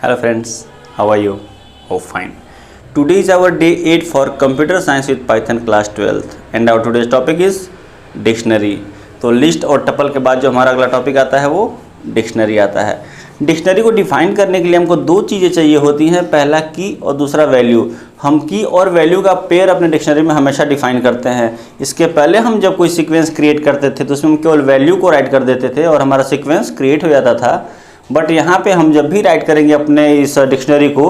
Hello friends, how are you? Oh fine. Today is our day 8 for computer science with Python class 12th and our today's topic is dictionary. तो list और tuple के बाद जो हमारा अगला topic आता है वो डिक्शनरी आता है। डिक्शनरी को डिफाइन करने के लिए हमको दो चीज़ें चाहिए होती हैं, पहला की और दूसरा वैल्यू। हम की और वैल्यू का पेयर अपने डिक्शनरी में हमेशा डिफाइन करते हैं। इसके पहले हम जब कोई सीक्वेंस क्रिएट करते थे तो उसमें हम केवल वैल्यू को राइट कर देते थे और हमारा सीक्वेंस क्रिएट हो जाता था। बट यहाँ पे हम जब भी राइट करेंगे अपने इस डिक्शनरी को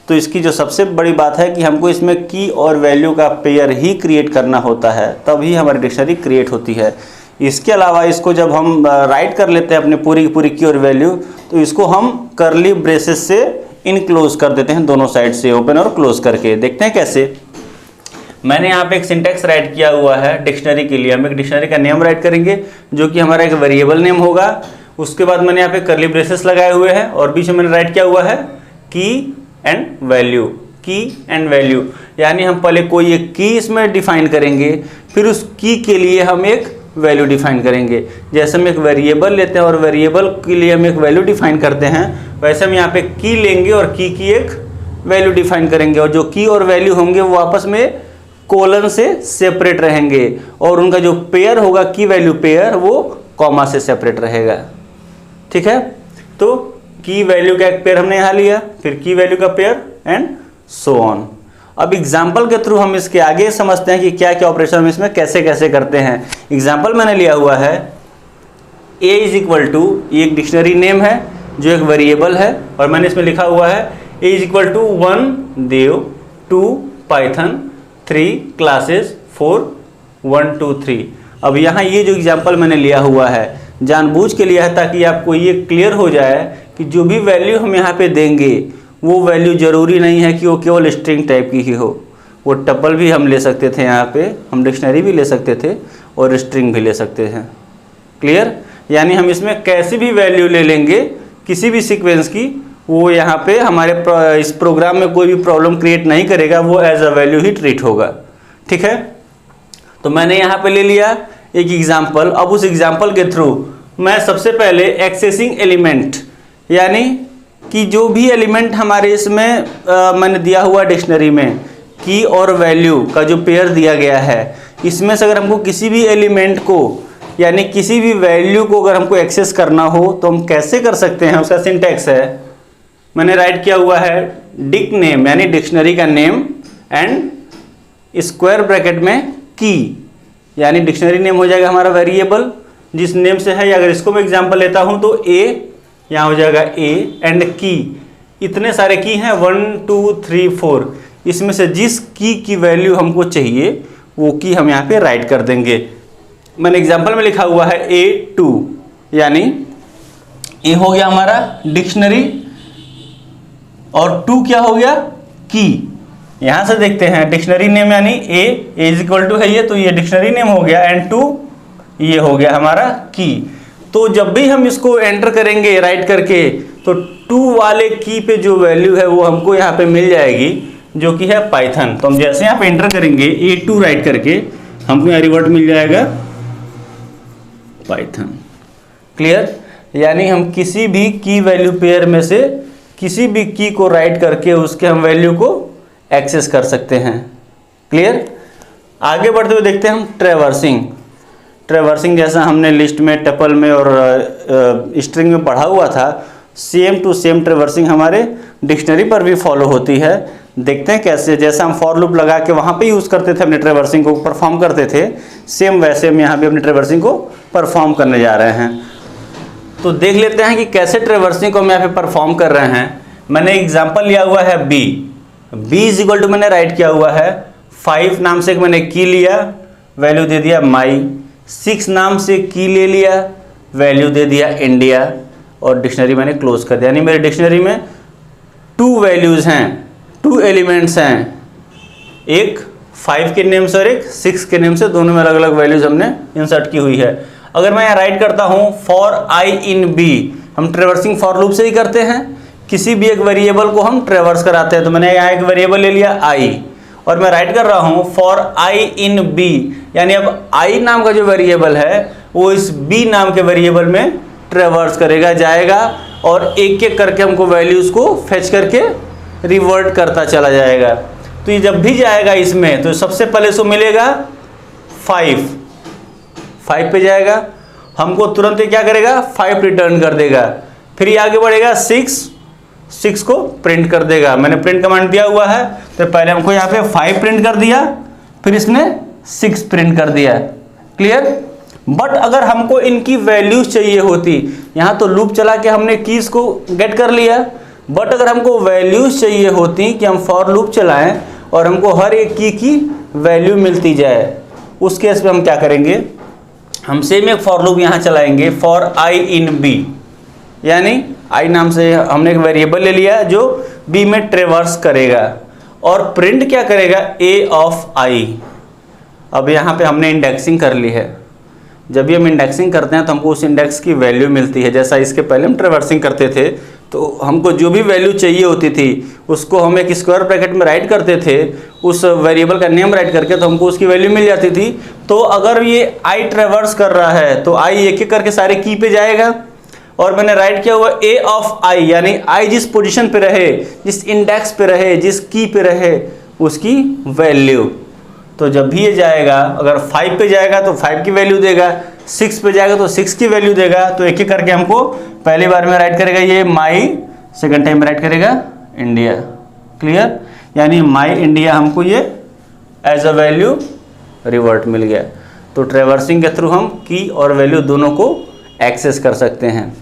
तो इसकी जो सबसे बड़ी बात है कि हमको इसमें की और वैल्यू का पेयर ही क्रिएट करना होता है, तभी हमारी डिक्शनरी क्रिएट होती है। इसके अलावा इसको जब हम राइट कर लेते हैं अपने पूरी की पूरी की और वैल्यू, तो इसको हम करली ब्रेसेस से इनक्लोज कर देते हैं, दोनों साइड से ओपन और क्लोज करके। देखते हैं कैसे। मैंने यहाँ पे एक सिंटेक्स राइट किया हुआ है डिक्शनरी के लिए। हम एक डिक्शनरी का नेम राइट करेंगे जो कि हमारा एक वेरिएबल नेम होगा। उसके बाद मैंने यहाँ पे करली ब्रेसेस लगाए हुए हैं और बीच में मैंने राइट किया हुआ है की एंड वैल्यू। की एंड वैल्यू यानी हम पहले कोई एक की इसमें डिफाइन करेंगे, फिर उस की के लिए हम एक वैल्यू डिफाइन करेंगे। जैसे हम एक वेरिएबल लेते हैं और वेरिएबल के लिए हम एक वैल्यू डिफाइन करते हैं, वैसे हम यहाँ पे की लेंगे और की एक वैल्यू डिफाइन करेंगे। और जो की और वैल्यू होंगे वो आपस में कोलन से सेपरेट रहेंगे और उनका जो पेयर होगा की वैल्यू पेयर वो कॉमा से सेपरेट रहेगा। ठीक है, तो की वैल्यू का एक पेयर हमने यहाँ लिया, फिर की वैल्यू का पेयर एंड सो ऑन। अब एग्जाम्पल के थ्रू हम इसके आगे समझते हैं कि क्या क्या ऑपरेशन हम इसमें कैसे कैसे करते हैं। एग्जाम्पल मैंने लिया हुआ है a इज इक्वल टू, ये एक डिक्शनरी नेम है जो एक वेरिएबल है और मैंने इसमें लिखा हुआ है a is equal to 1 Dev 2 Python 3 classes 4 1 2 3। अब यहाँ ये जो एग्जाम्पल मैंने लिया हुआ है जानबूझ के लिया है ताकि आपको ये क्लियर हो जाए कि जो भी वैल्यू हम यहाँ पे देंगे वो वैल्यू ज़रूरी नहीं है कि वो केवल स्ट्रिंग टाइप की ही हो। वो टपल भी हम ले सकते थे, यहाँ पे हम डिक्शनरी भी ले सकते थे और स्ट्रिंग भी ले सकते हैं। क्लियर? यानी हम इसमें कैसी भी वैल्यू ले लेंगे किसी भी सीक्वेंस की, वो यहाँ पे हमारे इस प्रोग्राम में कोई भी प्रॉब्लम क्रिएट नहीं करेगा, वो एज अ वैल्यू ही ट्रीट होगा। ठीक है, तो मैंने यहाँ पे ले लिया एक एग्जाम्पल। अब उस एग्जाम्पल के थ्रू मैं सबसे पहले एक्सेसिंग एलिमेंट यानी कि जो भी एलिमेंट हमारे इसमें मैंने दिया हुआ डिक्शनरी में की और वैल्यू का जो पेयर दिया गया है, इसमें से अगर हमको किसी भी एलिमेंट को यानी किसी भी वैल्यू को अगर हमको एक्सेस करना हो तो हम कैसे कर सकते हैं, उसका सिंटैक्स है मैंने राइट किया हुआ है डिक नेम यानी डिक्शनरी का नेम एंड स्क्वायर ब्रैकेट में की यानी डिक्शनरी नेम हो जाएगा हमारा वेरिएबल जिस नेम से है। या अगर इसको मैं एग्जांपल लेता हूं तो a यहाँ हो जाएगा a एंड की। इतने सारे की हैं 1 2 3 4, इसमें से जिस की वैल्यू हमको चाहिए वो की हम यहाँ पे राइट कर देंगे। मैंने एग्जांपल में लिखा हुआ है a2 यानी a हो गया हमारा डिक्शनरी और 2 क्या हो गया की। यहां से देखते हैं डिक्शनरी नेम यानी a इज इक्वल टू है ये, तो ये डिक्शनरी नेम हो गया एंड 2 ये हो गया हमारा की। तो जब भी हम इसको एंटर करेंगे राइट करके तो 2 वाले की पे जो वैल्यू है वो हमको यहाँ पे मिल जाएगी जो कि है पाइथन। तो हम जैसे यहाँ पे एंटर करेंगे a2 राइट करके हमको यहाँ रिवर्ट मिल जाएगा पाइथन। क्लियर? यानी हम किसी भी की वैल्यू पेयर में से किसी भी की को राइट करके उसके हम वैल्यू को एक्सेस कर सकते हैं। क्लियर? आगे बढ़ते हुए देखते हैं हम ट्रैवर्सिंग जैसा हमने लिस्ट में टपल में और स्ट्रिंग में पढ़ा हुआ था, सेम टू सेम ट्रैवर्सिंग हमारे डिक्शनरी पर भी फॉलो होती है। देखते हैं कैसे। जैसा हम फॉर लूप लगा के वहाँ पे यूज़ करते थे अपने ट्रैवर्सिंग को परफॉर्म करते थे, सेम वैसे हम यहाँ पे अपने ट्रैवर्सिंग को परफॉर्म करने जा रहे हैं। तो देख लेते हैं कि कैसे ट्रैवर्सिंग को हम यहाँ पे परफॉर्म कर रहे हैं। मैंने एग्जाम्पल लिया हुआ है b इज इक्वल टू मैंने राइट किया हुआ है 5 नाम से मैंने की लिया, वैल्यू दे दिया माई। 6 नाम से की ले लिया, वैल्यू दे दिया इंडिया और डिक्शनरी मैंने क्लोज कर दिया। यानी मेरे डिक्शनरी में 2 वैल्यूज़ हैं, 2 एलिमेंट्स हैं, एक 5 के नेम से और एक 6 के नेम से, दोनों में अलग अलग वैल्यूज़ हमने इंसर्ट की हुई है। अगर मैं यहाँ राइट करता हूँ फॉर आई इन बी, हम ट्रैवर्सिंग फॉर लूप से ही करते हैं, किसी भी एक वेरिएबल को हम ट्रैवर्स कराते हैं। तो मैंने यहाँ एक वेरिएबल ले लिया आई और मैं राइट कर रहा हूँ फॉर आई इन बी, यानी अब आई नाम का जो वेरिएबल है वो इस बी नाम के वेरिएबल में ट्रैवर्स करेगा, जाएगा और एक एक करके हमको वैल्यूज़ को फेच करके रिवर्ट करता चला जाएगा। तो ये जब भी जाएगा इसमें तो सबसे पहले इसको मिलेगा 5 पे जाएगा, हमको तुरंत ये क्या करेगा 5 रिटर्न कर देगा। फिर ये आगे बढ़ेगा 6 को प्रिंट कर देगा। मैंने प्रिंट कमांड दिया हुआ है, तो पहले हमको यहाँ पे 5 प्रिंट कर दिया, फिर इसने 6 प्रिंट कर दिया। क्लियर। बट अगर हमको इनकी वैल्यूज चाहिए होती, यहाँ तो लूप चला के हमने कीज को गेट कर लिया, बट अगर हमको वैल्यूज चाहिए होती कि हम फॉर लूप चलाएं और हमको हर एक की वैल्यू मिलती जाए, उस केस में हम क्या करेंगे, हम सेम एक फॉर लूप यहाँ चलाएंगे फॉर i इन b, यानी i नाम से हमने एक वेरिएबल ले लिया जो b में ट्रेवर्स करेगा और प्रिंट क्या करेगा a ऑफ i। अब यहाँ पे हमने इंडेक्सिंग कर ली है, जब भी हम इंडेक्सिंग करते हैं तो हमको उस इंडेक्स की वैल्यू मिलती है। जैसा इसके पहले हम ट्रेवर्सिंग करते थे तो हमको जो भी वैल्यू चाहिए होती थी उसको हम एक स्क्वायर ब्रैकेट में राइट करते थे, उस वेरिएबल का नेम राइट करके, तो हमको उसकी वैल्यू मिल जाती थी। तो अगर ये i ट्रेवर्स कर रहा है तो i एक एक करके सारे की पे जाएगा, और मैंने राइट किया हुआ a ऑफ i, यानी i जिस पोजीशन पे रहे, जिस इंडेक्स पे रहे, जिस की पे रहे, उसकी वैल्यू। तो जब भी ये जाएगा, अगर 5 पे जाएगा तो 5 की वैल्यू देगा, 6 पे जाएगा तो 6 की वैल्यू देगा। तो एक एक करके हमको पहली बार में राइट करेगा ये माई, सेकंड टाइम राइट करेगा इंडिया। क्लियर। यानी माई इंडिया हमको ये एज अ वैल्यू रिवर्ट मिल गया। तो ट्रेवर्सिंग के थ्रू हम की और वैल्यू दोनों को एक्सेस कर सकते हैं।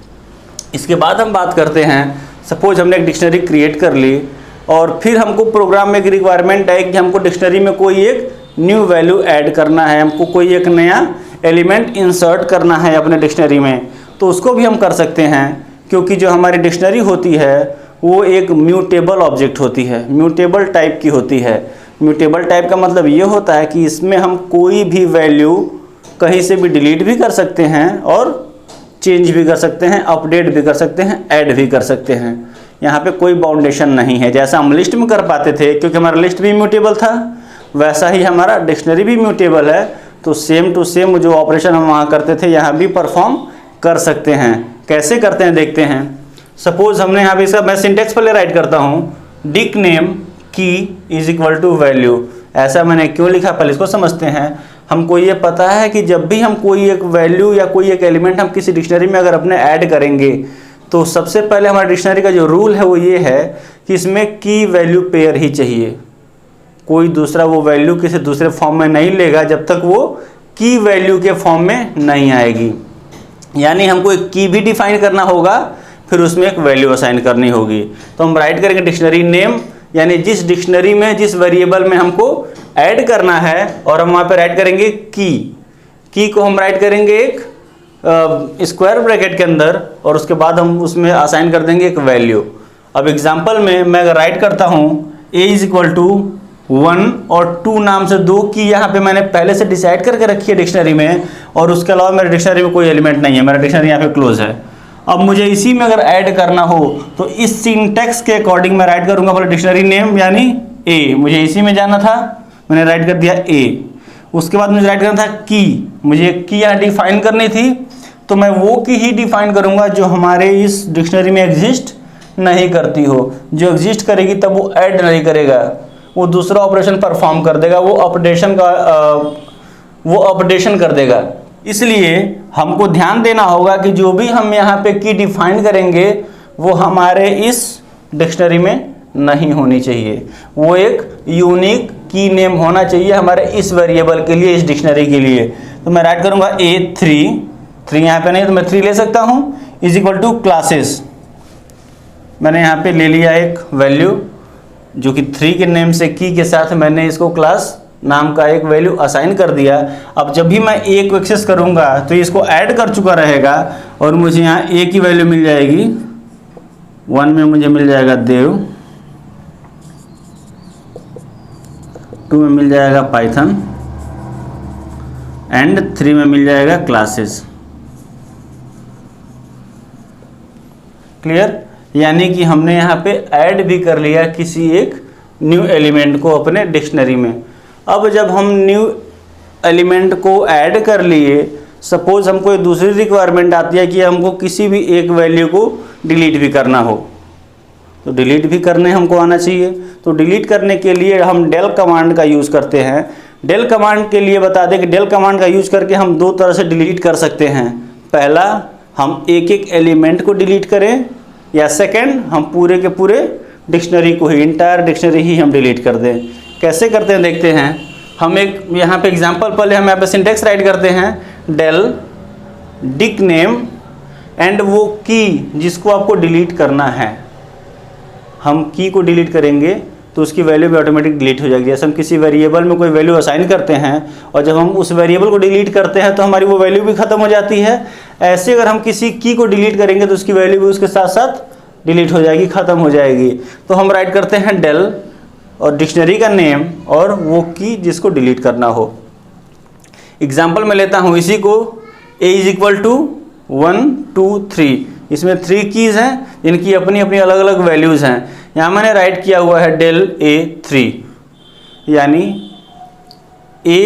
इसके बाद हम बात करते हैं, सपोज हमने एक डिक्शनरी क्रिएट कर ली और फिर हमको प्रोग्राम में एक रिक्वायरमेंट है कि हमको डिक्शनरी में कोई एक न्यू वैल्यू ऐड करना है, हमको कोई एक नया एलिमेंट इंसर्ट करना है अपने डिक्शनरी में, तो उसको भी हम कर सकते हैं। क्योंकि जो हमारी डिक्शनरी होती है वो एक म्यूटेबल ऑब्जेक्ट होती है, म्यूटेबल टाइप की होती है। म्यूटेबल टाइप का मतलब ये होता है कि इसमें हम कोई भी वैल्यू कहीं से भी डिलीट भी कर सकते हैं और चेंज भी कर सकते हैं, अपडेट भी कर सकते हैं, ऐड भी कर सकते हैं। यहाँ पे कोई बाउंडेशन नहीं है। जैसा हम लिस्ट में कर पाते थे, क्योंकि हमारा लिस्ट भी म्यूटेबल था, वैसा ही हमारा डिक्शनरी भी म्यूटेबल है। तो सेम टू सेम जो ऑपरेशन हम वहाँ करते थे यहाँ भी परफॉर्म कर सकते हैं। कैसे करते हैं देखते हैं। सपोज हमने यहाँ पे इसका मैं सिंटेक्स पहले राइट करता हूँ, डिक नेम की इज इक्वल टू वैल्यू। ऐसा मैंने क्यों लिखा पहले इसको समझते हैं। हमको ये पता है कि जब भी हम कोई एक वैल्यू या कोई एक एलिमेंट हम किसी डिक्शनरी में अगर अपने ऐड करेंगे तो सबसे पहले हमारे डिक्शनरी का जो रूल है वो ये है कि इसमें की वैल्यू पेयर ही चाहिए। कोई दूसरा वो वैल्यू किसी दूसरे फॉर्म में नहीं लेगा जब तक वो की वैल्यू के फॉर्म में नहीं आएगी। यानी हमको एक की भी डिफाइन करना होगा, फिर उसमें एक वैल्यू असाइन करनी होगी। तो हम राइट करेंगे डिक्शनरी नेम, यानी जिस डिक्शनरी में जिस वेरिएबल में हमको ऐड करना है, और हम वहाँ पे राइट करेंगे की को हम राइट करेंगे एक स्क्वायर ब्रैकेट के अंदर, और उसके बाद हम उसमें असाइन कर देंगे एक वैल्यू। अब एग्जांपल में मैं अगर राइट करता हूँ a इज इक्वल टू 1 और 2 नाम से दो की यहाँ पे मैंने पहले से डिसाइड करके रखी है डिक्शनरी में, और उसके अलावा मेरे डिक्शनरी में कोई एलिमेंट नहीं है, मेरा डिक्शनरी यहाँ पे क्लोज है। अब मुझे इसी में अगर ऐड करना हो तो इस सिंटेक्स के अकॉर्डिंग मैं राइट करूँगा पहले डिक्शनरी नेम यानी a, मुझे इसी में जाना था, मैंने राइट कर दिया a। उसके बाद मुझे राइट करना था की, मुझे की यहाँ डिफाइन करनी थी, तो मैं वो की ही डिफाइन करूँगा जो हमारे इस डिक्शनरी में एग्जिस्ट नहीं करती हो। जो एग्जिस्ट करेगी तब वो ऐड नहीं करेगा, वो दूसरा ऑपरेशन परफॉर्म कर देगा, वो अपडेशन कर देगा। इसलिए हमको ध्यान देना होगा कि जो भी हम यहाँ पे की डिफाइन करेंगे वो हमारे इस डिक्शनरी में नहीं होनी चाहिए, वो एक यूनिक की नेम होना चाहिए हमारे इस वेरिएबल के लिए, इस डिक्शनरी के लिए। तो मैं राइट करूँगा A3 यहाँ पे नहीं तो मैं 3 ले सकता हूँ, इज इक्वल टू क्लासेस। मैंने यहाँ पे ले लिया एक वैल्यू जो कि 3 के नेम से की के साथ मैंने इसको क्लास नाम का एक वैल्यू असाइन कर दिया। अब जब भी मैं a को एक्सेस करूँगा तो इसको ऐड कर चुका रहेगा, और मुझे यहाँ a की वैल्यू मिल जाएगी 1 में मुझे मिल जाएगा देव, 2 में मिल जाएगा पाइथन, एंड 3 में मिल जाएगा क्लासेस। क्लियर। यानी कि हमने यहाँ पे ऐड भी कर लिया किसी एक न्यू एलिमेंट को अपने डिक्शनरी में। अब जब हम न्यू एलिमेंट को ऐड कर लिए, सपोज हमको एक दूसरी रिक्वायरमेंट आती है कि हमको किसी भी एक वैल्यू को डिलीट भी करना हो, तो डिलीट भी करने हमको आना चाहिए। तो डिलीट करने के लिए हम डेल कमांड का यूज़ करते हैं। डेल कमांड के लिए बता दें कि डेल कमांड का यूज़ करके हम दो तरह से डिलीट कर सकते हैं। पहला, हम एक एक एलिमेंट को डिलीट करें, या सेकंड, हम पूरे के पूरे डिक्शनरी को ही, इंटायर डिक्शनरी ही हम डिलीट कर दें। कैसे करते हैं देखते हैं। हम एक यहाँ पे एग्जांपल, पहले हम यहाँ पे सिंटेक्स राइट करते हैं, डेल डिक नेम एंड वो की जिसको आपको डिलीट करना है। हम की को डिलीट करेंगे तो उसकी वैल्यू भी ऑटोमेटिक डिलीट हो जाएगी। जैसे हम किसी वेरिएबल में कोई वैल्यू असाइन करते हैं और जब हम उस वेरिएबल को डिलीट करते हैं तो हमारी वो वैल्यू भी ख़त्म हो जाती है। ऐसे अगर हम किसी की को डिलीट करेंगे तो उसकी वैल्यू भी उसके साथ साथ डिलीट हो जाएगी, ख़त्म हो जाएगी। तो हम राइट करते हैं डेल और डिक्शनरी का नेम और वो की जिसको डिलीट करना हो। एग्जाम्पल में लेता हूँ इसी को, a इज इक्वल टू 1 2 3, इसमें 3 कीज़ हैं जिनकी अपनी अपनी अलग अलग वैल्यूज़ हैं। यहाँ मैंने राइट किया हुआ है डेल A3, यानी A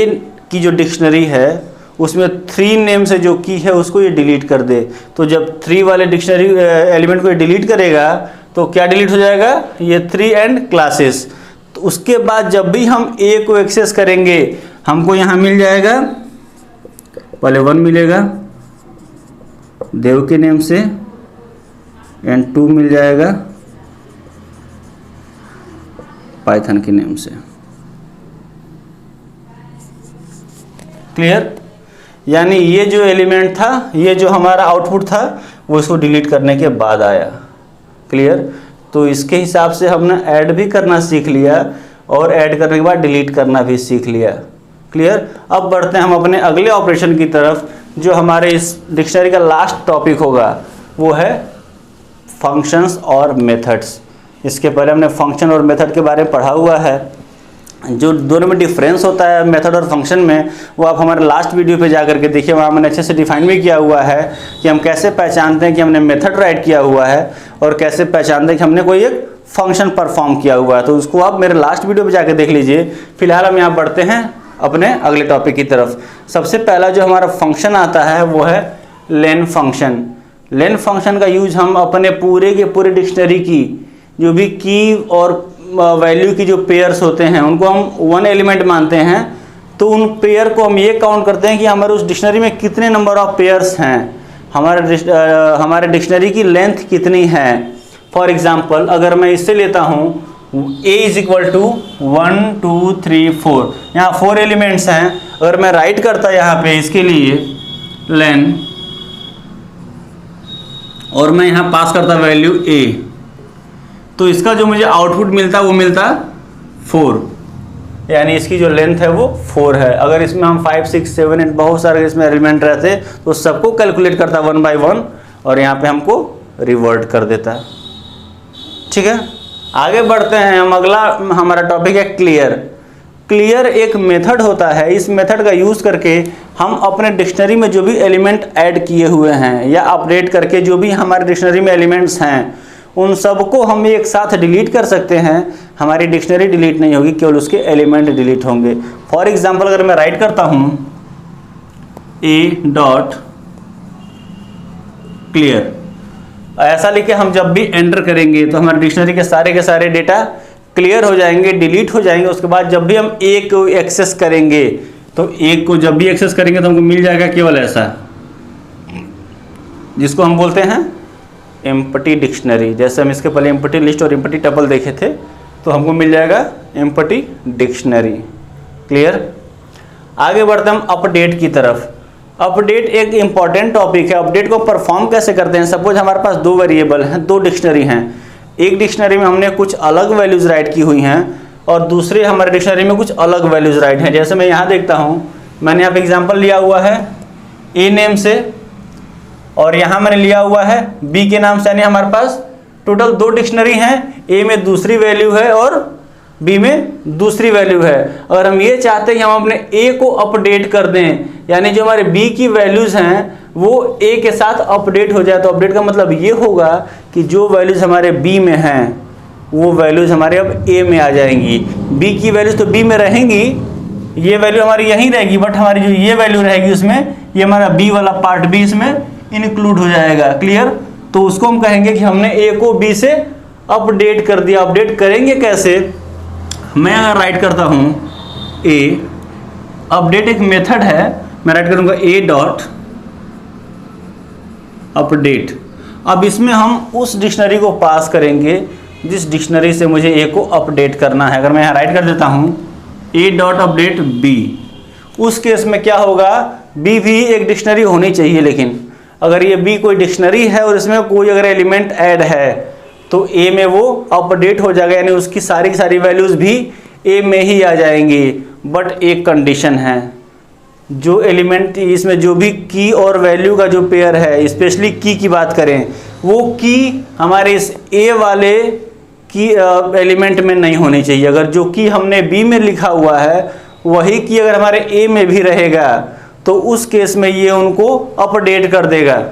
की जो डिक्शनरी है उसमें 3 नेम से जो की है उसको ये डिलीट कर दे। तो जब 3 वाले डिक्शनरी एलिमेंट को ये डिलीट करेगा तो क्या डिलीट हो जाएगा, ये 3 एंड क्लासेस। तो उसके बाद जब भी हम A को एक्सेस करेंगे हमको यहाँ मिल जाएगा, पहले 1 मिलेगा देव के नेम से एंड 2 मिल जाएगा पाइथन के नेम से। क्लियर? यानी ये जो एलिमेंट था, ये जो हमारा आउटपुट था वो इसको डिलीट करने के बाद आया। क्लियर? तो इसके हिसाब से हमने ऐड भी करना सीख लिया और ऐड करने के बाद डिलीट करना भी सीख लिया। क्लियर? अब बढ़ते हैं हम अपने अगले ऑपरेशन की तरफ, जो हमारे इस डिक्शनरी का लास्ट टॉपिक होगा, वो है फंक्शंस और मेथड्स। इसके पहले हमने फंक्शन और मेथड के बारे में पढ़ा हुआ है। जो दोनों में डिफरेंस होता है मेथड और फंक्शन में, वो आप हमारे लास्ट वीडियो पे जा करके देखिए, वहाँ मैंने अच्छे से डिफाइन भी किया हुआ है कि हम कैसे पहचानते हैं कि हमने मेथड राइट किया हुआ है और कैसे पहचानते हैं कि हमने कोई एक फंक्शन परफॉर्म किया हुआ है। तो उसको आप मेरे लास्ट वीडियो पे जाके देख लीजिए। फिलहाल हम यहाँ बढ़ते हैं अपने अगले टॉपिक की तरफ। सबसे पहला जो हमारा फंक्शन आता है वो है लेन फंक्शन। लेन फंक्शन का यूज हम अपने पूरे के पूरे डिक्शनरी की जो भी की और वैल्यू की जो पेयर्स होते हैं उनको हम 1 एलिमेंट मानते हैं। तो उन पेयर को हम ये काउंट करते हैं कि हमारे उस डिक्शनरी में कितने नंबर ऑफ पेयर्स हैं, हमारे डिक्शनरी की लेंथ कितनी है। फॉर एग्जांपल अगर मैं इससे लेता हूँ a इज इक्वल टू 1 2 3 4, यहाँ 4 एलिमेंट्स हैं। अगर मैं राइट करता यहाँ पे इसके लिए लेन और मैं यहाँ पास करता वैल्यू a, तो इसका जो मुझे आउटपुट मिलता वो मिलता 4, यानी इसकी जो लेंथ है वो 4 है। अगर इसमें हम 5 6 7 8 बहुत सारे इसमें एलिमेंट रहते तो सबको कैलकुलेट करता 1 बाय 1 और यहाँ पे हमको रिवर्ट कर देता। ठीक है, आगे बढ़ते हैं हम। अगला हमारा टॉपिक है क्लियर। क्लियर एक मेथड होता है। इस मेथड का यूज़ करके हम अपने डिक्शनरी में जो भी एलिमेंट ऐड किए हुए हैं या अपडेट करके जो भी हमारे डिक्शनरी में एलिमेंट्स हैं उन सबको हम एक साथ डिलीट कर सकते हैं। हमारी डिक्शनरी डिलीट नहीं होगी, केवल उसके एलिमेंट डिलीट होंगे। फॉर एग्जांपल अगर मैं राइट करता हूं a डॉट क्लियर, ऐसा लिखे हम जब भी एंटर करेंगे तो हमारे डिक्शनरी के सारे डेटा क्लियर हो जाएंगे, डिलीट हो जाएंगे। उसके बाद जब भी हम a को एक्सेस करेंगे तो a को जब भी एक्सेस करेंगे तो हमको मिल जाएगा केवल ऐसा, जिसको हम बोलते हैं एम्प्टी डिक्शनरी। जैसे हम इसके पहले एम्प्टी लिस्ट और एम्प्टी टपल देखे थे तो हमको मिल जाएगा एम्प्टी डिक्शनरी। क्लियर? आगे बढ़ते हम अपडेट की तरफ। अपडेट एक इम्पॉर्टेंट टॉपिक है। अपडेट को परफॉर्म कैसे करते हैं? सपोज हमारे पास 2 वेरिएबल हैं, 2 डिक्शनरी हैं। एक डिक्शनरी में हमने कुछ अलग वैल्यूज़ राइट की हुई हैं और दूसरे हमारे डिक्शनरी में कुछ अलग वैल्यूज़ राइट हैं। जैसे मैं यहाँ देखता हूँ, मैंने यहाँ पे एग्जाम्पल लिया हुआ है ए नेम से और यहाँ मैंने लिया हुआ है बी के नाम से, यानी हमारे पास टोटल 2 डिक्शनरी हैं। ए में दूसरी वैल्यू है और बी में दूसरी वैल्यू है। अगर हम ये चाहते हैं कि हम अपने ए को अपडेट कर दें, यानी जो हमारे बी की वैल्यूज़ हैं वो ए के साथ अपडेट हो जाए, तो अपडेट का मतलब ये होगा कि जो वैल्यूज़ हमारे बी में हैं वो वैल्यूज़ हमारे अब ए में आ जाएंगी। बी की वैल्यूज़ तो बी में रहेंगी, ये वैल्यू हमारी यहीं रहेगी, बट हमारी जो ये वैल्यू रहेगी उसमें ये हमारा बी वाला पार्ट भी इसमें इंक्लूड हो जाएगा। क्लियर? तो उसको हम कहेंगे कि हमने ए को बी से अपडेट कर दिया। अपडेट करेंगे कैसे? मैं अगर राइट करता हूँ ए, अपडेट एक मेथड है, मैं राइट करूँगा ए डॉट अपडेट। अब इसमें हम उस डिक्शनरी को पास करेंगे जिस डिक्शनरी से मुझे ए को अपडेट करना है। अगर मैं यहाँ राइट कर देता हूँ ए डॉट अपडेट बी, उस केस में क्या होगा, बी भी एक डिक्शनरी होनी चाहिए, लेकिन अगर ये बी कोई डिक्शनरी है और इसमें कोई अगर एलिमेंट ऐड है तो ए में वो अपडेट हो जाएगा, यानी उसकी सारी की सारी वैल्यूज़ भी ए में ही आ जाएंगी। बट एक कंडीशन है, जो एलिमेंट इसमें जो भी की और वैल्यू का जो पेयर है, स्पेशली की बात करें, वो की हमारे इस ए वाले की एलिमेंट में नहीं होनी चाहिए। अगर जो की हमने बी में लिखा हुआ है वही की अगर हमारे ए में भी रहेगा तो उस केस में ये उनको अपडेट कर देगा।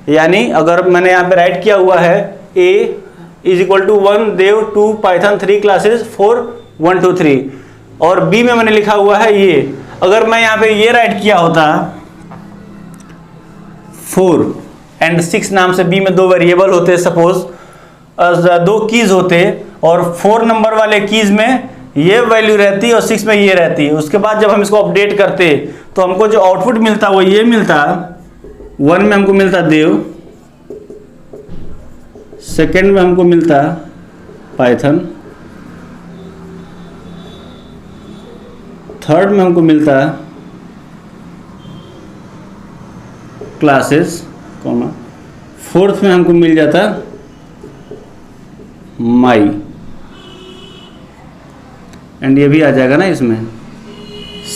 यानी अगर मैंने यहाँ पे राइट किया हुआ है a is equal to 1 Dev 2 Python 3 classes 4 1 2 3 और बी में मैंने लिखा हुआ है ये, अगर मैं यहाँ पे ये राइट किया होता 4 एंड 6 नाम से, बी में 2 वेरिएबल होते, सपोज 2 कीज होते और 4 नंबर वाले कीज में ये वैल्यू रहती और 6 में ये रहती। उसके बाद जब हम इसको अपडेट करते तो हमको जो आउटपुट मिलता वो ये मिलता, 1 में हमको मिलता देव, सेकेंड में हमको मिलता पाइथन, थर्ड में हमको मिलता क्लासेस, कॉमा, फोर्थ में हमको मिल जाता माई, एंड ये भी आ जाएगा ना इसमें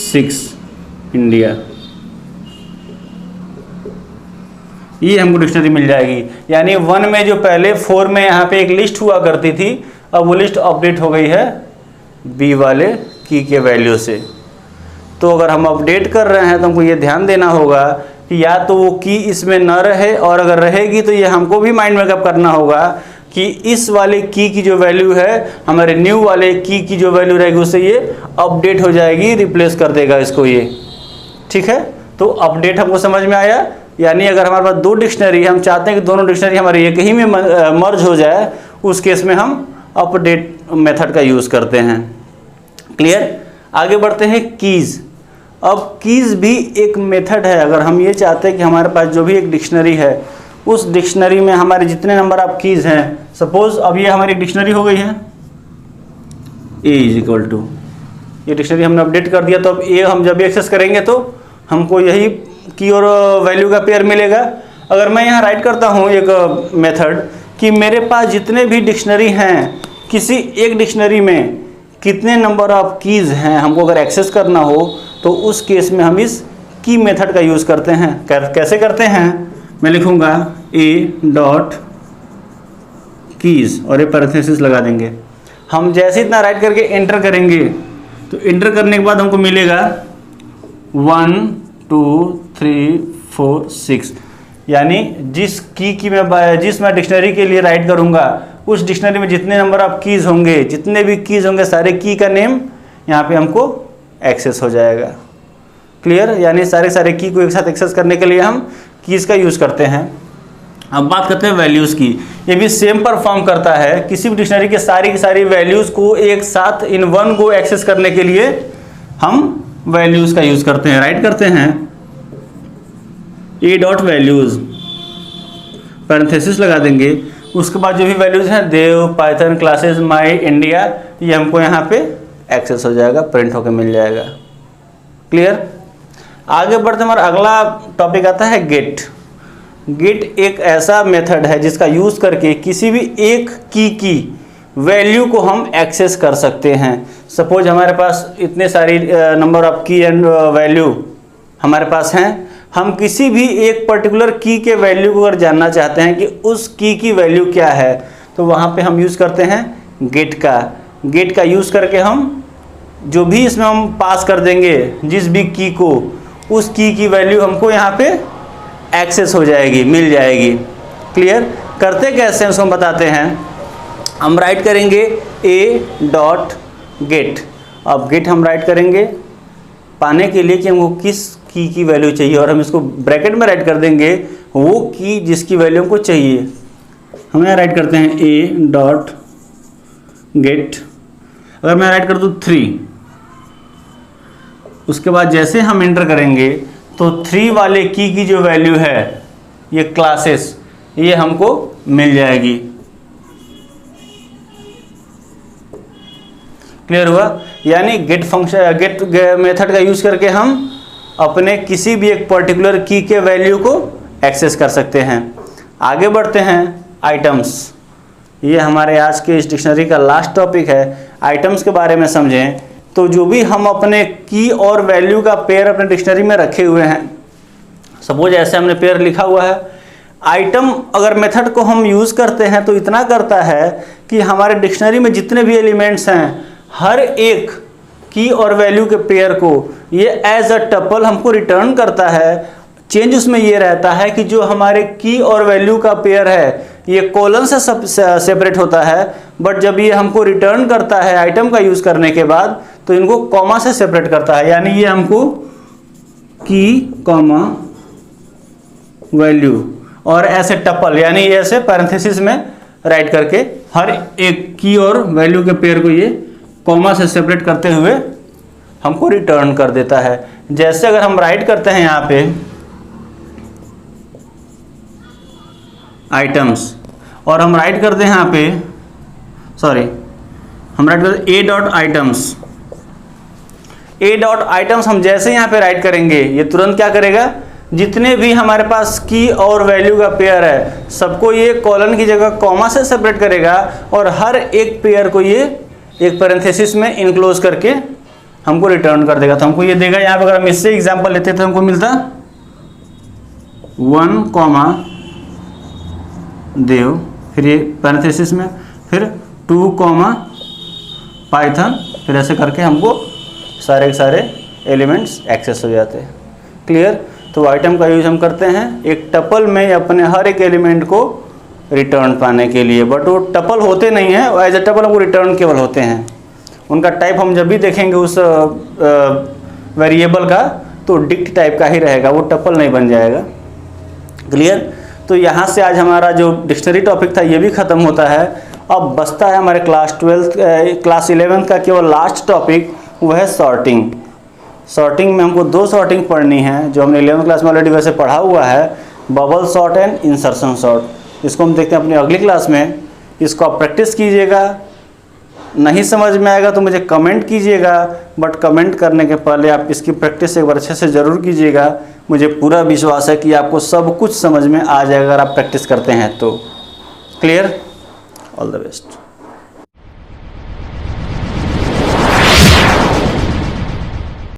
6 इंडिया। ये हमको डिक्शनरी मिल जाएगी। यानी 1 में जो पहले 4 में यहाँ पे एक लिस्ट हुआ करती थी, अब वो लिस्ट अपडेट हो गई है बी वाले की के वैल्यू से। तो अगर हम अपडेट कर रहे हैं तो हमको ये ध्यान देना होगा कि या तो वो की इसमें न रहे, और अगर रहेगी तो ये हमको भी माइंड मेकअप करना होगा कि इस वाले की जो वैल्यू है हमारे न्यू वाले की जो वैल्यू रहेगी उससे ये अपडेट हो जाएगी, रिप्लेस कर देगा इसको ये। ठीक है, तो अपडेट हमको समझ में आया। यानी अगर हमारे पास 2 डिक्शनरी, हम चाहते हैं कि दोनों डिक्शनरी हमारे एक ही में मर्ज हो जाए, उस केस में हम अपडेट मेथड का यूज़ करते हैं। क्लियर? आगे बढ़ते हैं कीज़। अब कीज़ भी एक मेथड है। अगर हम ये चाहते हैं कि हमारे पास जो भी एक डिक्शनरी है उस डिक्शनरी में हमारे जितने नंबर ऑफ कीज़ हैं, सपोज अब ये हमारी डिक्शनरी हो गई है ए इज इक्वल टू, ये डिक्शनरी हमने अपडेट कर दिया, तो अब ए हम जब भी एक्सेस करेंगे तो हमको यही की और वैल्यू का पेयर मिलेगा। अगर मैं यहाँ राइट करता हूँ एक मेथड कि मेरे पास जितने भी डिक्शनरी हैं, किसी एक डिक्शनरी में कितने नंबर ऑफ कीज़ हैं, हमको अगर एक्सेस करना हो तो उस केस में हम इस की मेथड का यूज़ करते हैं। कैसे करते हैं? मैं लिखूँगा ए डॉट कीज़ और ये पैरेंथेसिस लगा देंगे। हम जैसे इतना राइट करके एंटर करेंगे तो एंटर करने के बाद हमको मिलेगा 1 2 3 4 6, यानी जिस मैं डिक्शनरी के लिए राइट करूँगा उस डिक्शनरी में जितने नंबर ऑफ कीज़ होंगे, जितने भी कीज़ होंगे, सारे की का नेम यहाँ पे हमको एक्सेस हो जाएगा। क्लियर? यानी सारे की को एक साथ एक्सेस करने के लिए हम कीज़ का यूज़ करते हैं। अब बात करते हैं वैल्यूज़ की। ये भी सेम परफॉर्म करता है। किसी भी डिक्शनरी के सारी की सारी वैल्यूज़ को एक साथ इन वन गो एक्सेस करने के लिए हम वैल्यूज़ का यूज़ करते हैं। राइट करते हैं ए डॉट वैल्यूज़, पैरेंथेसिस लगा देंगे, उसके बाद जो भी वैल्यूज़ हैं देव, पाइथन, क्लासेस, माई, इंडिया, ये हमको यहाँ पे एक्सेस हो जाएगा, प्रिंट होकर मिल जाएगा। क्लियर? आगे बढ़ते हमारा अगला टॉपिक आता है गेट। गेट एक ऐसा मेथड है जिसका यूज़ करके किसी भी एक की वैल्यू को हम एक्सेस कर सकते हैं। सपोज हमारे पास इतने सारी नंबर ऑफ की एंड वैल्यू हमारे पास हैं, हम किसी भी एक पर्टिकुलर की के वैल्यू को अगर जानना चाहते हैं कि उस की वैल्यू क्या है, तो वहाँ पे हम यूज़ करते हैं गेट का। गेट का यूज़ करके हम जो भी इसमें हम पास कर देंगे जिस भी की को, उस की वैल्यू हमको यहाँ पे एक्सेस हो जाएगी, मिल जाएगी। क्लियर? करते कैसे हैं उसको हम बताते हैं। हम राइट करेंगे ए डॉट गेट। अब गेट हम राइट करेंगे पाने के लिए कि हमको किस की वैल्यू चाहिए, और हम इसको ब्रैकेट में राइट कर देंगे वो की जिसकी वैल्यू हमको चाहिए। हम यहाँ राइट करते हैं ए डॉट गेट, अगर मैं राइट कर दूँ 3, उसके बाद जैसे हम एंटर करेंगे तो 3 वाले की जो वैल्यू है ये क्लासेस, ये हमको मिल जाएगी। क्लियर हुआ? यानी गेट फंक्शन, गेट मेथड का यूज करके हम अपने किसी भी एक पर्टिकुलर की के वैल्यू को एक्सेस कर सकते हैं। आगे बढ़ते हैं, आइटम्स। ये हमारे आज के इस डिक्शनरी का लास्ट टॉपिक है। आइटम्स के बारे में समझें तो जो भी हम अपने की और वैल्यू का पेयर अपने डिक्शनरी में रखे हुए हैं, सपोज ऐसे हमने पेयर लिखा हुआ है, आइटम अगर मेथड को हम यूज़ करते हैं तो इतना करता है कि हमारे डिक्शनरी में जितने भी एलिमेंट्स हैं हर एक की और वैल्यू के पेयर को ये एज अ टपल हमको रिटर्न करता है। चेंज उसमें ये रहता है कि जो हमारे की और वैल्यू का पेयर है ये कोलन से सेपरेट होता है, बट जब ये हमको रिटर्न करता है आइटम का यूज़ करने के बाद तो इनको कॉमा से सेपरेट करता है। यानी ये हमको की कॉमा वैल्यू और ऐसे टपल यानी ऐसे पैरेंथेसिस में राइट करके हर एक की और वैल्यू के पेयर को ये कॉमा से सेपरेट करते हुए हमको रिटर्न कर देता है। जैसे अगर हम राइट करते हैं यहाँ पे आइटम्स और हम राइट करते हैं यहाँ पे, सॉरी हम राइट करते ए डॉट आइटम्स, ए डॉट आइटम्स हम जैसे यहाँ पे राइट करेंगे ये तुरंत क्या करेगा, जितने भी हमारे पास की और वैल्यू का पेयर है सबको ये कॉलन की जगह कॉमा से सेपरेट करेगा और हर एक पेयर को ये एक पैरेंथेसिस में इनक्लोज करके हमको रिटर्न कर देगा। तो हमको ये देगा, यहाँ पे अगर हम इससे एग्जांपल लेते तो हमको मिलता 1 कॉमा देव, फिर ये पैरेंथेसिस में फिर 2 कॉमा पाइथन, फिर ऐसे करके हमको सारे के सारे एलिमेंट्स एक्सेस हो जाते हैं। क्लियर? तो आइटम का यूज हम करते हैं एक टपल में अपने हर एक एलिमेंट को रिटर्न पाने के लिए, बट वो टपल होते नहीं हैं, एज ए टपल वो रिटर्न केवल होते हैं। उनका टाइप हम जब भी देखेंगे उस वेरिएबल का तो डिक्ट टाइप का ही रहेगा, वो टपल नहीं बन जाएगा। क्लियर? तो यहाँ से आज हमारा जो डिक्शनरी टॉपिक था ये भी ख़त्म होता है। अब बचता है हमारे क्लास 11 का केवल लास्ट टॉपिक, वो है सॉर्टिंग। सॉर्टिंग में हमको 2 सॉर्टिंग पढ़नी है जो हमने 11th क्लास में ऑलरेडी वैसे पढ़ा हुआ है, bubble sort and insertion sort. इसको हम देखते हैं अपनी अगली क्लास में। इसको आप प्रैक्टिस कीजिएगा, नहीं समझ में आएगा तो मुझे कमेंट कीजिएगा, बट कमेंट करने के पहले आप इसकी प्रैक्टिस एक बार अच्छे से ज़रूर कीजिएगा। मुझे पूरा विश्वास है कि आपको सब कुछ समझ में आ जाएगा अगर आप प्रैक्टिस करते हैं तो। क्लियर? All the best.